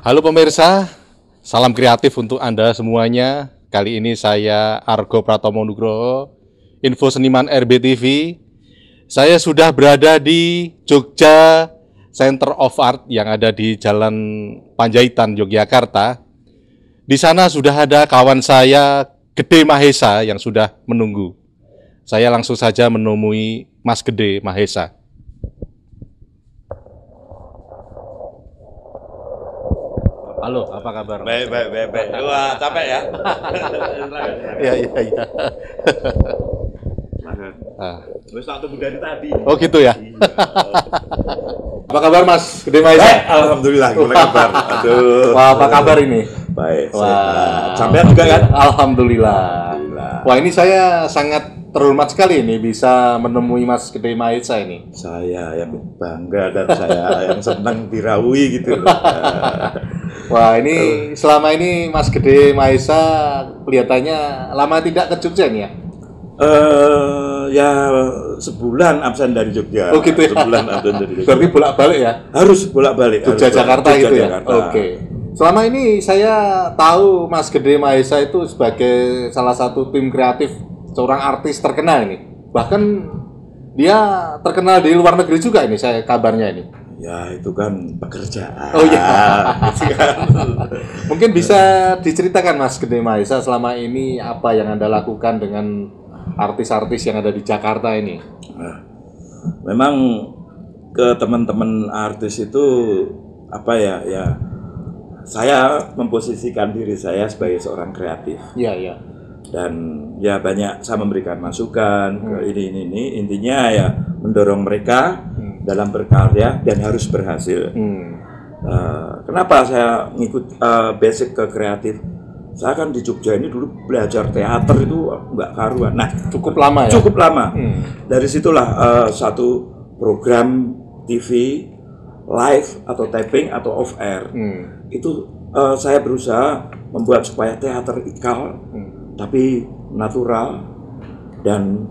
Halo pemirsa, salam kreatif untuk Anda semuanya. Kali ini saya Argo Pratomo Nugroho, Info Seniman RBTV. Saya sudah berada di Jogja Center of Art yang ada di Jalan Panjaitan, Yogyakarta. Di sana sudah ada kawan saya, Gede Mahesa, yang sudah menunggu. Saya langsung saja menemui Mas Gede Mahesa. Halo, apa kabar? Baik. Wah, capek ya? Iya. Wis tak tunggu dari tadi. Oh gitu ya? Iya. Apa kabar Mas Gede Mahesa? Alhamdulillah, gimana kabar? Aduh. Wah, apa kabar ini? Baik, Wah, sehat. Sampean juga kan? Alhamdulillah. Alhamdulillah. Wah, ini saya sangat terhormat sekali ini bisa menemui Mas Gede Mahesa ini. Saya yang bangga dan saya yang senang diraui gitu. Wah, ini selama ini Mas Gede Mahesa kelihatannya lama tidak ke Jogja nih ya? Ya sebulan absen dari Jogja. Oh gitu ya? Sebulan absen dari Jogja. Berarti bolak-balik ya? Harus bolak-balik. Jogja Jakarta gitu ya? Jakarta. Oke. Selama ini saya tahu Mas Gede Mahesa itu sebagai salah satu tim kreatif seorang artis terkenal ini. Bahkan dia terkenal di luar negeri juga ini saya kabarnya ini. Ya itu kan pekerjaan. Oh iya. Mungkin bisa diceritakan Mas Gede Mahesa selama ini apa yang Anda lakukan dengan artis-artis yang ada di Jakarta ini? Nah, memang ke teman-teman artis itu apa ya saya memposisikan diri saya sebagai seorang kreatif. Iya. Dan ya banyak saya memberikan masukan ke ini intinya ya mendorong mereka dalam berkarya dan harus berhasil. Kenapa saya ngikut basic ke kreatif? Saya kan di Jogja ini dulu belajar teater itu nggak karuan. Nah, Cukup lama ya? Cukup lama. Dari situlah satu program TV live atau taping atau off air. Itu saya berusaha membuat supaya teater ikal tapi natural dan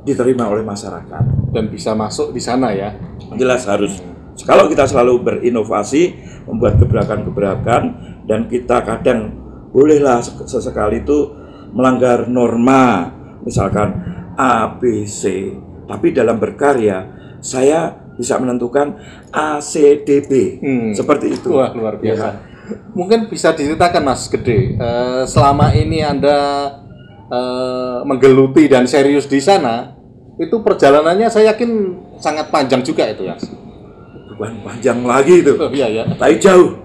diterima oleh masyarakat Dan bisa masuk di sana ya? Jelas harus. Kalau kita selalu berinovasi, membuat gebrakan-gebrakan, dan kita kadang bolehlah sesekali itu melanggar norma, misalkan A, B, C, tapi dalam berkarya saya bisa menentukan A, C, D, B, seperti itu. Wah, luar biasa. Mungkin bisa diceritakan Mas Gede, selama ini Anda menggeluti dan serius di sana, itu perjalanannya saya yakin sangat panjang juga itu ya? Bukan panjang lagi itu, Iya. tapi jauh.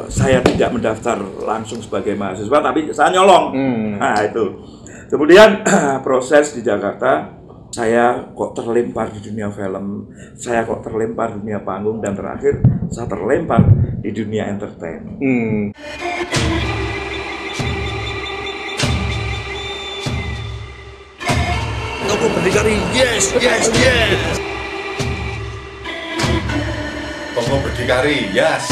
Saya tidak mendaftar langsung sebagai mahasiswa, tapi saya nyolong. Nah itu. Kemudian proses di Jakarta, saya kok terlempar di dunia film, saya kok terlempar di dunia panggung, dan terakhir saya terlempar di dunia entertain. Kamu berdikari, yes. Toko berdikari, yes.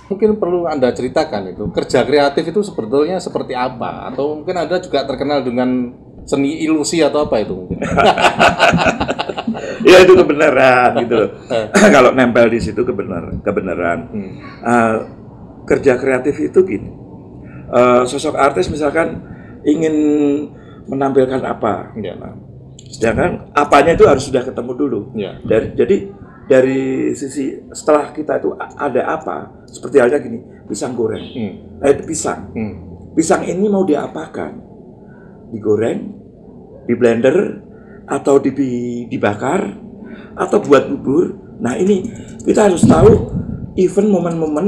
Mungkin perlu Anda ceritakan itu, kerja kreatif itu sebetulnya seperti apa? Atau mungkin Anda juga terkenal dengan seni ilusi atau apa itu mungkin? Ya itu kebenaran gitu loh. Kalau nempel di situ kebenaran. Kerja kreatif itu gini. Sosok artis misalkan ingin menampilkan apa, sedangkan apanya itu harus sudah ketemu dulu. Jadi dari sisi setelah kita itu ada apa, seperti halnya gini, pisang goreng. Itu pisang. Pisang ini mau diapakan? Digoreng, di blender, atau dibakar, atau buat bubur. Nah ini kita harus tahu event momen-momen,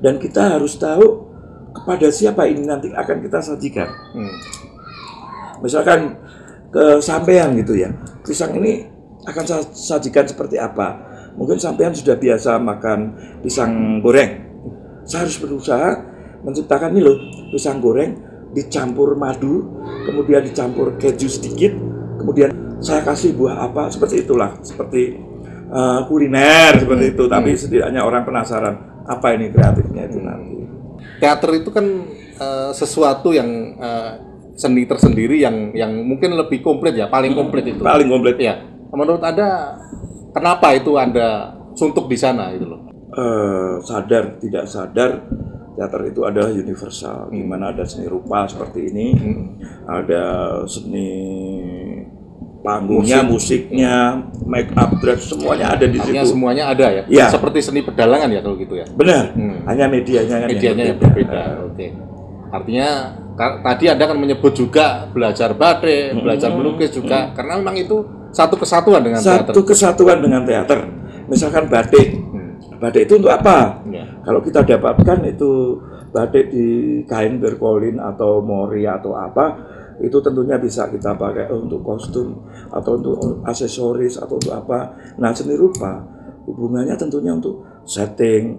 dan kita harus tahu kepada siapa ini nanti akan kita sajikan. Misalkan ke sampean gitu ya, pisang ini akan saya sajikan seperti apa. Mungkin sampean sudah biasa makan pisang goreng. Saya harus berusaha menciptakan ini loh, pisang goreng dicampur madu, kemudian dicampur keju sedikit, kemudian saya kasih buah apa, seperti itulah, seperti kuliner seperti itu. Tapi setidaknya orang penasaran apa ini kreatifnya itu nanti. Teater itu kan sesuatu yang seni tersendiri yang mungkin lebih komplit ya, paling komplit itu. Paling komplit ya. Menurut Anda kenapa itu Anda suntuk di sana gitu loh? sadar tidak sadar teater itu adalah universal, di mana ada seni rupa seperti ini, ada seni panggungnya, musiknya, make up, dress, semuanya ada di Artinya situ. semuanya ada ya? Ya. Seperti seni pedalangan ya kalau gitu ya? Benar, hanya medianya kan Medianya yang berbeda. Oke. Artinya tadi Anda kan menyebut juga belajar batik, belajar melukis juga, karena memang itu satu kesatuan dengan teater. Satu kesatuan dengan teater. Misalkan batik, batik itu untuk apa? Ya. Kalau kita dapatkan itu batik di kain berkolin atau mori atau apa, itu tentunya bisa kita pakai untuk kostum atau untuk aksesoris atau untuk apa. Nah, seni rupa hubungannya tentunya untuk setting,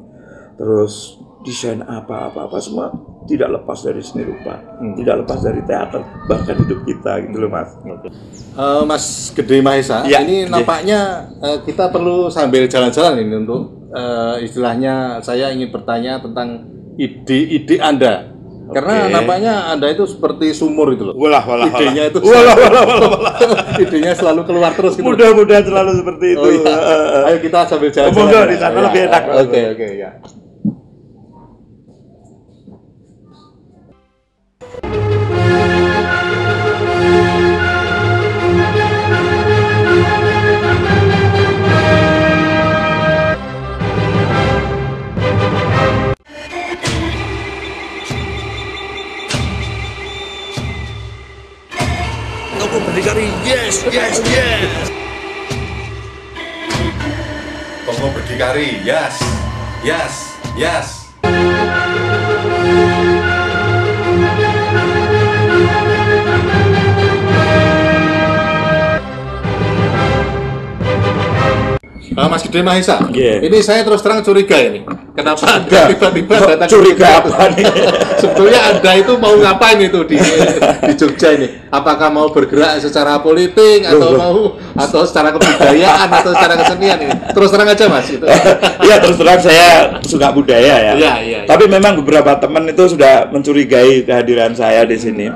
terus desain apa semua tidak lepas dari seni rupa, tidak lepas dari teater, bahkan hidup kita gitu loh, Mas. Mas Gede Mahesa, Ya, ini Gede. nampaknya kita perlu sambil jalan-jalan ini untuk istilahnya saya ingin bertanya tentang ide-ide Anda. Karena Oke. nampaknya Anda itu seperti sumur itu loh. Walah, Idenya itu walah. idenya selalu keluar terus gitu. Mudah-mudahan selalu seperti itu. Oh, iya. Ayo kita sambil jalan-jalan. Monggo, di sana Ya, lebih enak. Oke, ya. Toko Berdikari, yes, yes, yes. Toko Berdikari, yes, yes, yes. Mas Gede Mahesa, Yeah. ini saya terus terang curiga ini. Kenapa Curiga. tiba-tiba datang ke Curiga Jogja? apa nih? Sebetulnya Anda itu mau ngapain itu di Jogja ini? Apakah mau bergerak secara politik atau secara kebudayaan atau secara kesenian ini? Terus terang aja Mas itu. Ya terus terang saya suka budaya ya. Iya. Tapi memang beberapa teman itu sudah mencurigai kehadiran saya di sini.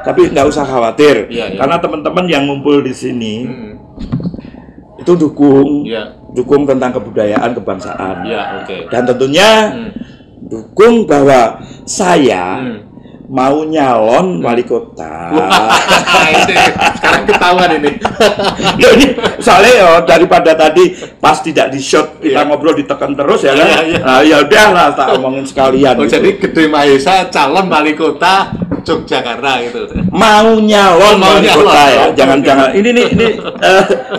Tapi nggak usah khawatir, Iya. karena teman-teman yang ngumpul di sini itu dukung tentang kebudayaan kebangsaan. Iya, oke. Dan tentunya dukung bahwa saya mau nyalon wali kota. Ini sekarang ketahuan ini. Ya ini soalnya ya, daripada tadi pas tidak di shot kita ngobrol ditekan terus ya kan. Iya. Nah, ya udahlah tak omongin sekalian. Oh, gitu. jadi Gede Mahesa calon wali kota Yogyakarta gitu. Mau nyalon Mau wali nyalon. kota ya. Oke, Jangan-jangan ini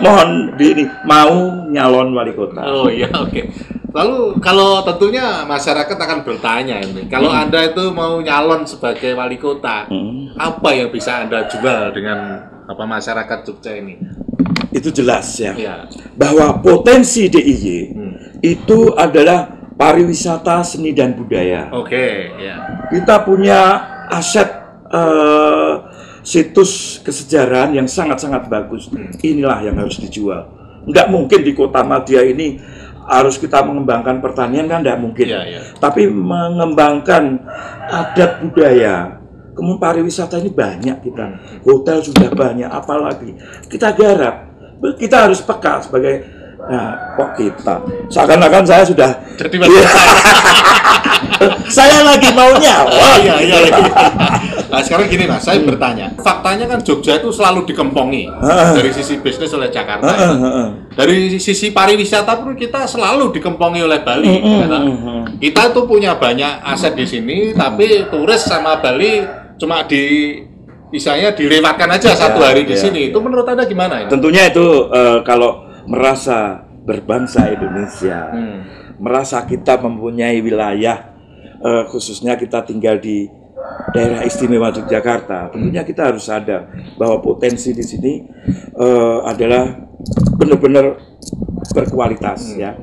mohon ini mau nyalon wali kota. Oh iya, oke. Lalu kalau tentunya masyarakat akan bertanya ini, kalau Anda itu mau nyalon sebagai wali kota, apa yang bisa Anda jual dengan masyarakat Jogja ini? Itu jelas ya. Ya. Bahwa potensi DIY itu adalah pariwisata, seni dan budaya. Oke, ya. Kita punya aset situs kesejarahan yang sangat-sangat bagus. Inilah yang harus dijual. Nggak mungkin di Kota Madia ini harus kita mengembangkan pertanian, kan nggak mungkin. Iya. Tapi mengembangkan adat budaya. Kemudian pariwisata ini banyak kita. Hotel sudah banyak, apalagi kita garap. Kita harus peka sebagai kok kita. Seakan-akan saya sudah Jadi saya lagi mau nyalon. Iya. Nah, sekarang gini Mas, saya bertanya. Faktanya kan Jogja itu selalu dikempongi dari sisi bisnis oleh Jakarta. Dari sisi pariwisata pun kita selalu dikempongi oleh Bali. Kita tuh punya banyak aset di sini, tapi turis sama Bali cuma misalnya dilewatkan aja satu hari di sini. Itu menurut Anda gimana ini? Tentunya itu kalau merasa berbangsa Indonesia, merasa kita mempunyai wilayah, khususnya kita tinggal di daerah istimewa Yogyakarta, tentunya kita harus sadar bahwa potensi di sini adalah benar-benar berkualitas ya.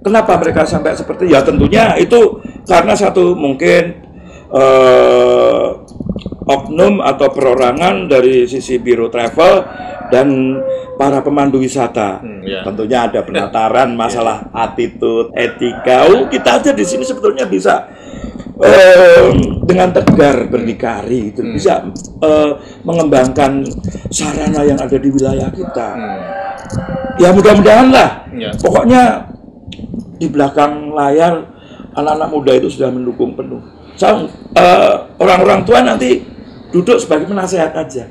Kenapa mereka sampai seperti ya? Tentunya itu karena satu mungkin oknum atau perorangan dari sisi biro travel dan para pemandu wisata. Tentunya ada penataran masalah attitude, etika. Kita aja di sini sebetulnya bisa dengan tegar berdikari itu bisa mengembangkan sarana yang ada di wilayah kita. Ya mudah-mudahan lah. Pokoknya di belakang layar anak-anak muda itu sudah mendukung penuh. Orang-orang tua nanti duduk sebagai penasehat aja.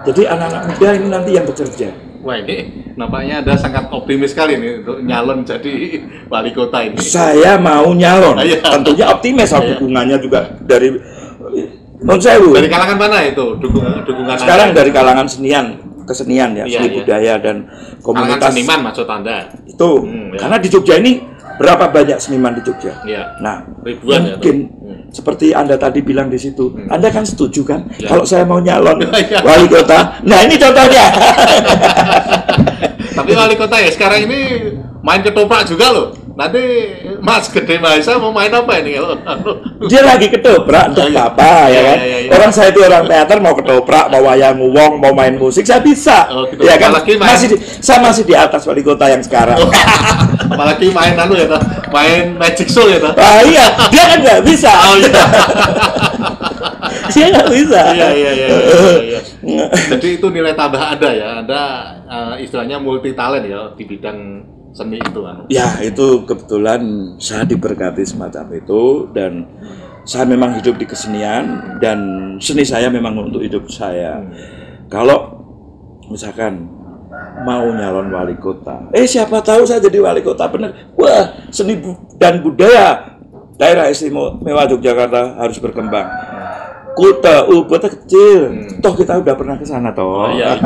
Jadi anak-anak muda ini nanti yang bekerja. Wah, ini nampaknya Anda sangat optimis sekali nih untuk nyalon jadi wali kota ini. Saya mau nyalon, tentunya optimis. Dukungannya juga dari dari kalangan mana itu dukungan sekarang Anda? Dari kalangan kesenian ya, seni budaya dan komunitas. Kalangan seniman maksud Anda? Itu, karena di Jogja ini berapa banyak seniman di Jogja? Nah, ribuan mungkin seperti Anda tadi bilang di situ, Anda kan setuju kan? Kalau saya mau nyalon wali kota, nah ini contohnya. Tapi wali kota ya sekarang ini main ketoprak juga loh. Nanti Mas Gede Mahesa mau main apa ini? Dia lagi ketoprak, enggak apa-apa ya kan. Orang saya itu orang teater, mau ketoprak, mau wayang wong, mau main musik, saya bisa. Gitu. Ya kan? Saya masih di atas wali kota yang sekarang. Apalagi main ya, main magic show ya, iya, dia kan nggak bisa. Dia nggak bisa. Iya. Jadi itu nilai tambah Anda ya. Anda istilahnya multi talent ya di bidang seni itu kan? Ya, itu kebetulan saya diberkati semacam itu, dan saya memang hidup di kesenian, dan seni saya memang untuk hidup saya. Kalau misalkan mau nyalon wali kota, siapa tahu saya jadi wali kota benar. Wah, seni dan budaya daerah istimewa Yogyakarta harus berkembang. Kota kecil, toh kita udah pernah ke sana toh. Iya.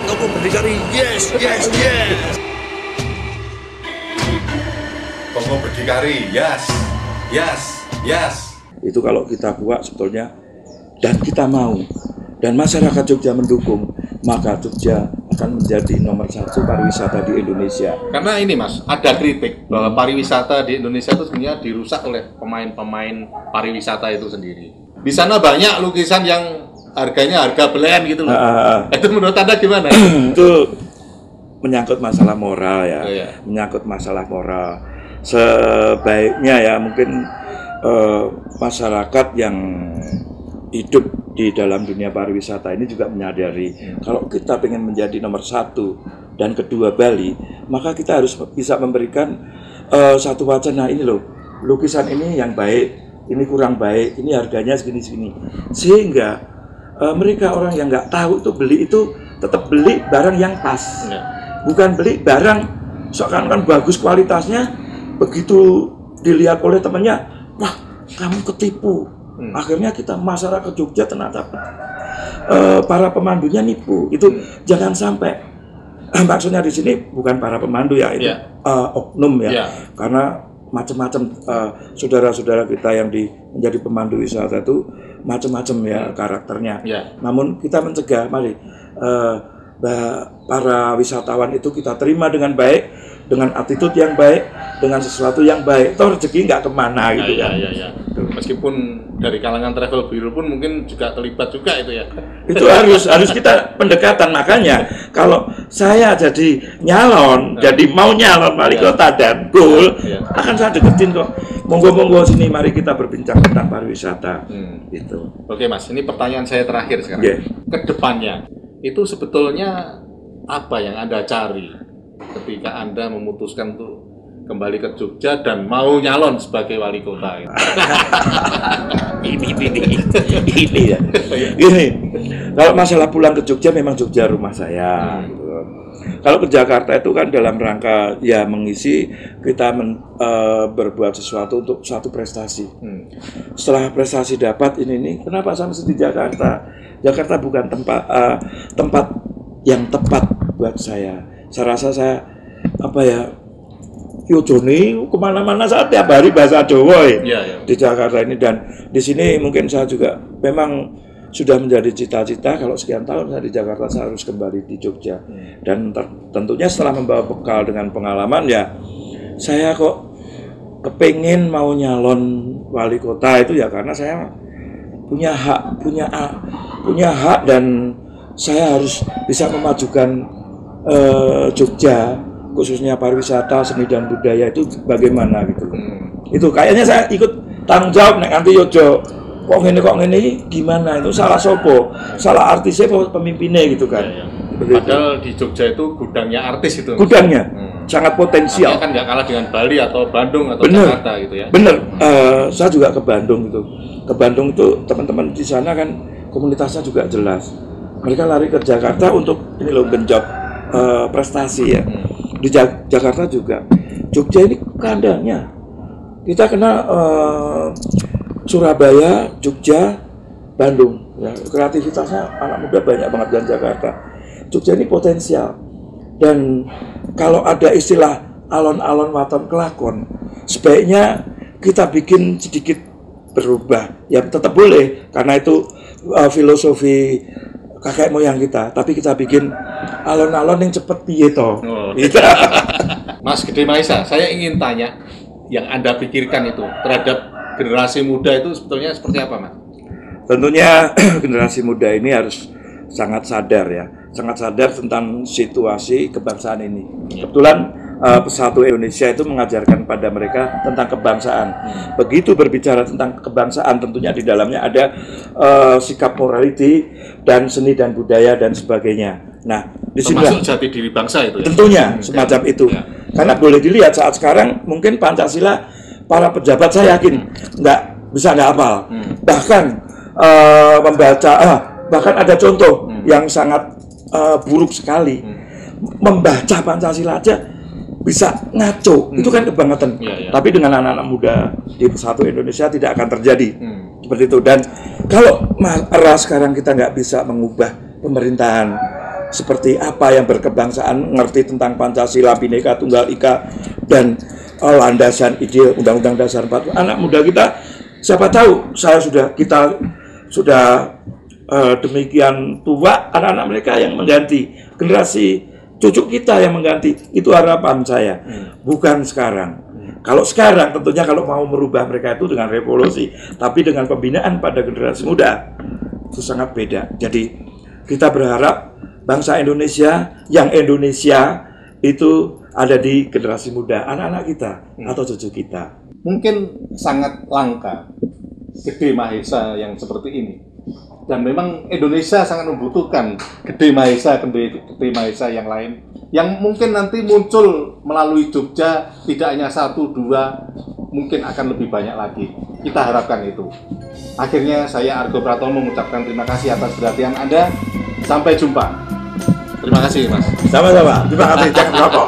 Kamu berdikari, yes. Kamu berdikari, yes. Itu kalau kita kuat sebetulnya, dan kita mau, dan masyarakat Jogja mendukung, maka Jogja akan menjadi nomor 1 pariwisata di Indonesia. Karena ini Mas, ada kritik bahwa pariwisata di Indonesia itu sebenarnya dirusak oleh pemain-pemain pariwisata itu sendiri. Di sana banyak lukisan yang harganya harga belen gitu loh. Itu menurut Anda gimana? Itu menyangkut masalah moral ya. Menyangkut masalah moral. Sebaiknya ya mungkin masyarakat yang hidup di dalam dunia pariwisata ini juga menyadari kalau kita ingin menjadi nomor 1 dan kedua Bali, maka kita harus bisa memberikan satu wacana, ini loh, lukisan ini yang baik, ini kurang baik, ini harganya segini-segini, sehingga mereka orang yang nggak tahu itu beli itu tetap beli barang yang pas, bukan beli barang seakan-akan bagus kualitasnya, begitu dilihat oleh temannya, wah kamu ketipu. Akhirnya kita masyarakat Jogja ternyata para pemandunya nipu. Itu jangan sampai. Maksudnya di sini bukan para pemandu ya, itu oknum ya. Karena macam-macam saudara-saudara kita yang menjadi pemandu wisata itu macam-macam ya karakternya. Namun kita mencegah, mari para wisatawan itu kita terima dengan baik, dengan attitude yang baik, dengan sesuatu yang baik. Toh rezeki nggak kemana gitu kan. Meskipun dari kalangan travel bureau pun mungkin juga terlibat juga itu ya. Itu harus kita pendekatan. Makanya kalau saya jadi nyalon, jadi mau nyalon wali kota dan goal, akan saya deketin kok. Monggo sini, mari kita berbincang tentang pariwisata. Gitu. Oke Mas, ini pertanyaan saya terakhir sekarang. Kedepannya itu sebetulnya apa yang Anda cari ketika Anda memutuskan untuk kembali ke Jogja dan mau nyalon sebagai wali kota? Ini ya. Gini, kalau masalah pulang ke Jogja, memang Jogja rumah saya. Kalau ke Jakarta itu kan dalam rangka ya mengisi kita berbuat sesuatu untuk suatu prestasi. Setelah prestasi dapat ini kenapa saya mesti di Jakarta? Jakarta bukan tempat yang tepat buat saya. Saya rasa saya Yojoni kemana-mana saya tiap hari bahasa Jawa di Jakarta ini, dan di sini mungkin saya juga memang sudah menjadi cita-cita kalau sekian tahun saya di Jakarta, saya harus kembali di Jogja. Dan tentunya setelah membawa bekal dengan pengalaman ya, saya kok kepingin mau nyalon wali kota itu ya karena saya punya hak dan saya harus bisa memajukan Jogja, khususnya pariwisata, seni dan budaya itu bagaimana gitu. Itu kayaknya saya ikut tanggung jawab nek nanti Yojo kok ngene gimana itu salah sopo, salah artisnya apa pemimpinnya gitu kan. Padahal di Jogja itu gudangnya artis itu. Gudangnya sangat potensial. Artinya kan nggak kalah dengan Bali atau Bandung atau Bener. Jakarta gitu ya. Bener, saya juga ke Bandung itu. Ke Bandung itu teman-teman di sana kan komunitasnya juga jelas. Mereka lari ke Jakarta untuk ini loh genjot prestasi ya. Di Jakarta juga. Jogja ini kandangnya. Kita kenal Surabaya, Jogja, Bandung. Ya, kreativitasnya anak muda banyak banget dan Jakarta. Jogja ini potensial. Dan kalau ada istilah alon-alon waton kelakon, sebaiknya kita bikin sedikit berubah. Ya tetap boleh, karena itu filosofi kakek moyang kita. Tapi kita bikin alon-alon yang cepet piye toh. Gitu. Mas Gede Maisa, saya ingin tanya yang Anda pikirkan itu terhadap generasi muda itu sebetulnya seperti apa, Mas? Tentunya generasi muda ini harus sangat sadar ya, sangat sadar tentang situasi kebangsaan ini. Kebetulan Persatu Indonesia itu mengajarkan pada mereka tentang kebangsaan. Begitu berbicara tentang kebangsaan, tentunya di dalamnya ada sikap morality dan seni dan budaya dan sebagainya. Nah, di sini termasuk jati diri bangsa itu ya? Tentunya semacam itu. Ya. Karena boleh dilihat saat sekarang mungkin Pancasila para pejabat saya yakin nggak hafal. Bahkan membaca, bahkan ada contoh yang sangat buruk sekali. Membaca Pancasila aja bisa ngaco, itu kan kebangetan. Tapi dengan anak-anak muda di Persatu Indonesia tidak akan terjadi seperti itu. Dan kalau sekarang kita nggak bisa mengubah pemerintahan seperti apa yang berkebangsaan, ngerti tentang Pancasila, Bhinneka Tunggal Ika, dan landasan ide Undang-Undang Dasar 45. Anak muda kita, siapa tahu kita sudah demikian tua, anak-anak mereka yang mengganti, generasi cucu kita yang mengganti. Itu harapan saya, bukan sekarang. Kalau sekarang tentunya kalau mau merubah mereka itu dengan revolusi, tapi dengan pembinaan pada generasi muda itu sangat beda. Jadi kita berharap bangsa Indonesia, yang Indonesia itu ada di generasi muda, anak-anak kita atau cucu kita. Mungkin sangat langka Gede Mahesa yang seperti ini. Dan memang Indonesia sangat membutuhkan Gede Mahesa yang lain, yang mungkin nanti muncul melalui Jogja, tidak hanya 1, 2, mungkin akan lebih banyak lagi. Kita harapkan itu. Akhirnya saya Argo Pratomo mengucapkan terima kasih atas perhatian Anda. Sampai jumpa. Terima kasih, Mas. Sama-sama. Terima kasih. Jangan merokok.